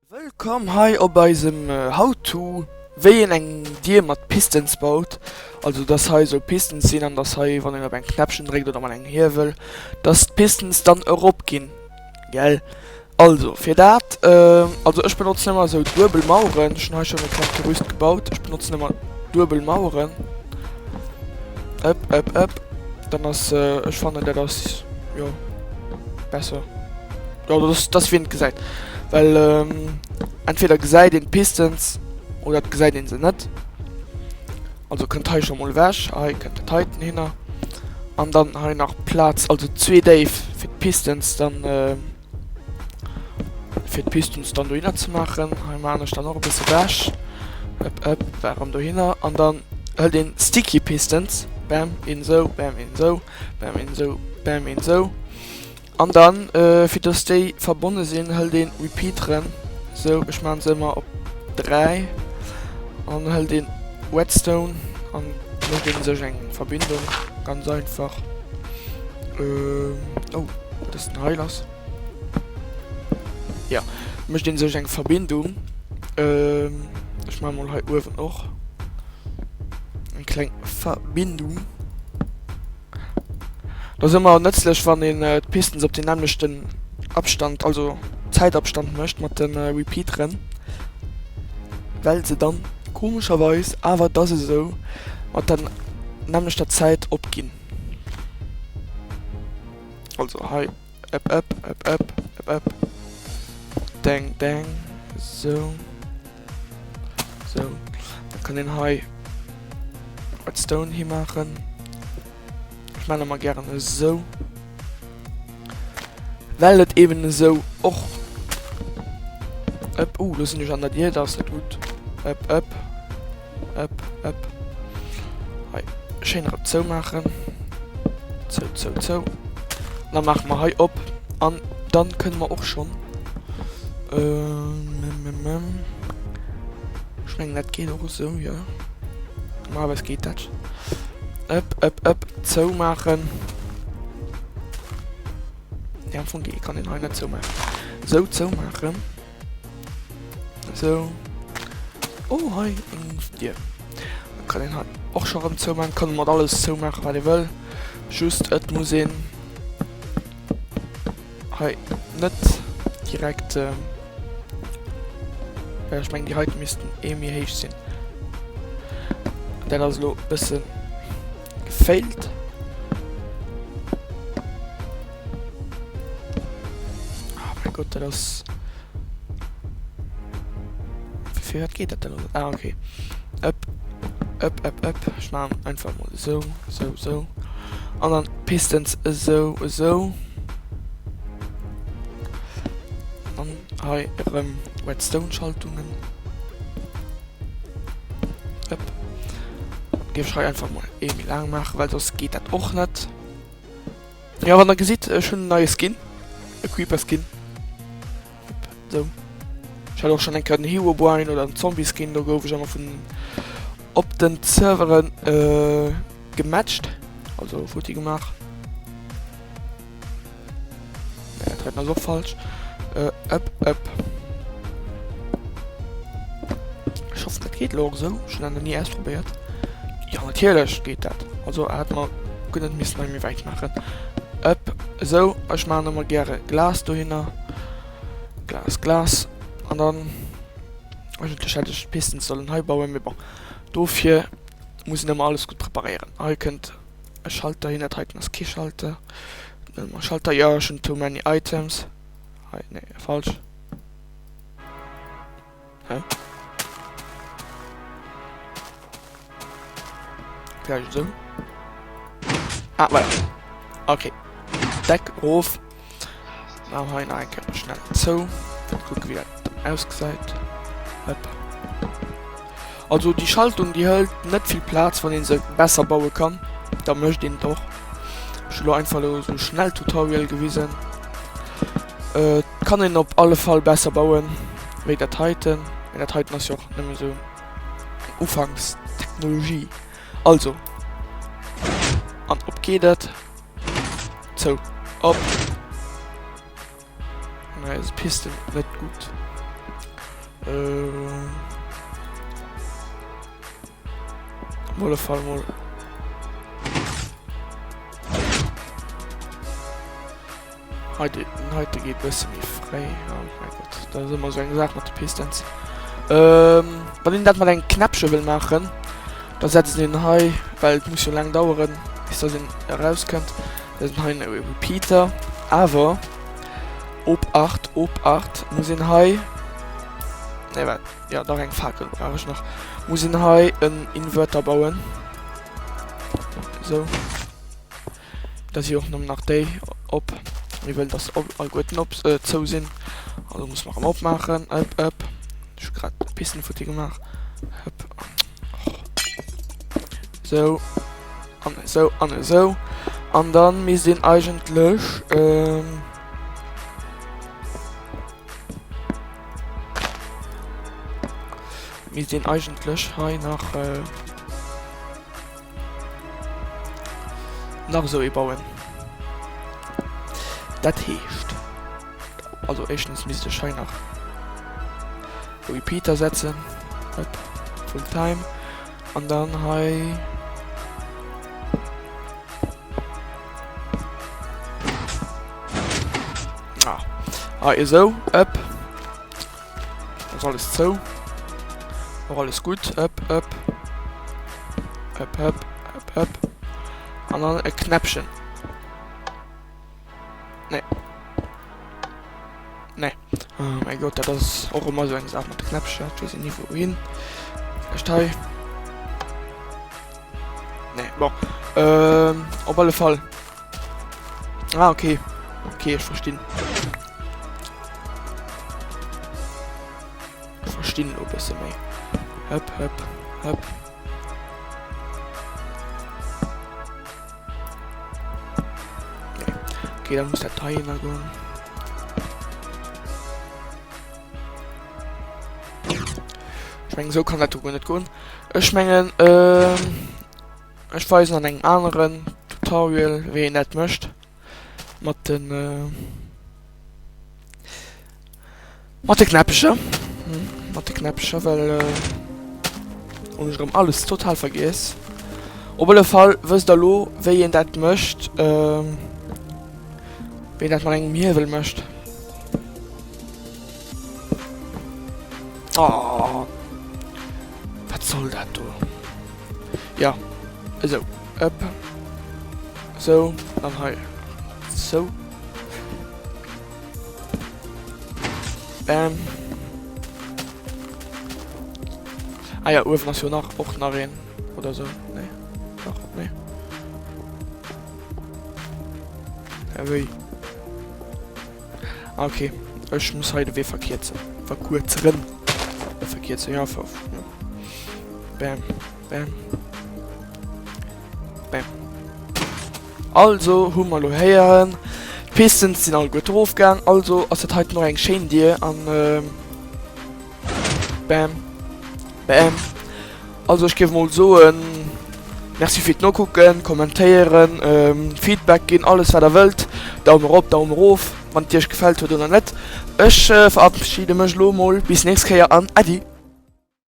Willkommen hi op beim How-to wie eng Dir mat Pistons baut. Also das he so Pistons sinn an das he wann en Knäpchen regt oder man eng hier will, das Pistons dann Europa gin. Gell? Also fir dat also ich benutze immer so Dubelmauren, ich habe schon ein kleines Gerüst gebaut. Ich benutze immer Dubelmauren. Dann ich fand der das ja besser. Ja, das wird gesagt. Weil entweder gesagt den Pistons oder gesagt den sie nicht. Also könnt ihr schon mal wäsch, könnt ihr Titan hin. Und dann habe ich nach Platz, also 2 Dave für die Pistons dann für die Pistons dann da hin zu machen. Habe ich dann noch ein bisschen wäsch. Warum da hin? Und dann halt den Sticky Pistons. Bam, in so, bam, in so, bam, in so, bam, in so. Und dann, für das die verbunden sind, halt den Repeat drin. So, ich mache sie immer auf 3. Und halt den Whetstone. Und mit den so eine Verbindung. Ganz einfach. Oh, das ist ein Heilers. Ja, ich möchte den so eine Verbindung. Ich mache mal halt oben auch. Eine kleine Verbindung. Das ist immer nützlich, wenn den Pistons auf den nämlichen Abstand, also Zeitabstand möchte mit den Repeat rennen. Weil sie dann komischerweise, aber das ist so, und dann nämlich der Zeit abgehen. Also hi, up. Dang, so. Dann kann den hi Redstone hier machen. Ich meine mal gerne so. Weil das eben so auch. Das sind nicht an der Idee, das ist gut. Up. Hey, schön so machen. So. Dann machen wir hier ab. Und dann können wir auch schon. Ich meine, das geht auch so, ja. Aber es geht das. Up, so machen. Ja, von G kann ich nicht so machen. So machen. So. Oh, hi. Ja. Dann kann ich halt auch schon so machen. Kann man alles so machen, was ich will. Just, es muss ich. Hi. Nicht direkt. Ja, ich meine, die heute müssten mir heiß sein. Der das so ein bisschen. Fehlt. Oh mein Gott, das. Wie viel geht das denn? Ah, okay. Up. Ich mache einfach mal so. Und dann Pistons so. Dann habe ich Redstone-Schaltungen. Up. Ich einfach mal irgendwie lang machen, weil das geht das auch nicht. Ja, wenn ihr seht, schon ein neues Skin. Ein Creeper-Skin. So. Ich hatte auch schon einen Hero-Boy oder einen Zombie-Skin, da habe ich einmal von auf den Servern gematcht. Also Foto gemacht. Ja, das ist noch falsch. Up. Ich hoffe, das geht auch so. Ich habe noch nie ausprobiert. Ja, natürlich geht das. Also hat man können müssen wir weit machen. Up, so, ich mache nochmal gerne Glas dahinter. Glas. Und dann eigentlich hätte ich Pistons sollen neu bauen, aber dafür muss ich nochmal alles gut präparieren. Ihr könnt einen Schalter dahinter halten, das Key-Schalter. Dann Schalter, ja, schon too many items. Ne, falsch. Hä? Gleich so. Ah, voilà. Okay. Deck auf. Dann haben wir eigentlich schnell so. Gucken, wie das ausgesagt. Also die Schaltung, die hält nicht viel Platz, von denen sie besser bauen kann. Da möchte ich ihn doch. Ich will einfach so schnell Tutorial gewesen. Kann ihn auf alle Fall besser bauen. Wie der Titan. Der Titan ist ja auch nicht mehr so Anfangstechnologie. Also, und ob geht das? So, ob. Nein, das Piston nicht gut. Wolle Fall mal. Heute geht bisschen wie frei. Oh mein Gott, da ist immer so ein gesagt mit den Pistons. Wenn ich mal ein Knäpsche will machen, da setzen den Hai, weil es muss schon lang dauern, bis das rauskommt. Das ist ein Repeater, aber ob 8 muss ich Hai. Ne, warte, ja, da ein Fackel brauche ich noch. Muss ich Hai einen Inverter bauen. So. Das hier auch noch nach D ob. Ich will das Algorithmen zu sind. Also muss man abmachen. Up. Ich habe gerade ein bisschen Foto gemacht. So. So. Und dann müssen wir eigentlich. Wir sind eigentlich hier nach so bauen. Das heißt, also erstens müsste ich nach Repeater setzen, Full Time, und dann hier so, up, das ist alles so, auch alles gut, up, und dann ein Knäppchen. Ne. Oh mein Gott, das ist auch immer so eine Sache mit der Knäppchen. Ich weiß nicht wohin. Vielleicht hier. Ne, bon. Auf alle Fall. Ah, okay. Okay, ich verstehe. Ich verstehe ein bisschen mehr. Hop. Okay, dann muss der Teil gehen. Ich meine, so kann das gar nicht gehen. Ich meine, ich weiß an einem anderen Tutorial, wie ich nicht möchte. Mit den Knäppchen. Mit den Knäppchen, weil ich alles total vergesse. Auf jeden Fall, wisst ihr, wie ihr das möchte. Wie das man eigentlich mir will möchte. Oh. Was soll das du? Ja. So. Up. So. Dann hier. So. Bam. Ah ja, Uhr noch auch nach rein. Oder so. Nee. Doch, nee. Ja, wie? Okay, ich muss heute wieder verkürzen. Verkürzen, ja. Bam. Also, haben wir hier. Pistons sind alle gut draufgegangen. Also, es hat heute noch ein schön dir an. Bam. Also, ich gebe mal so ein. Merci fürs Nachgucken, kommentieren, Feedback geben, alles was ihr wollt. Daumen hoch, Daumen rauf, wenn dir gefällt oder nicht. Ich verabschiede mich mal. Bis nächstes Mal an Adi.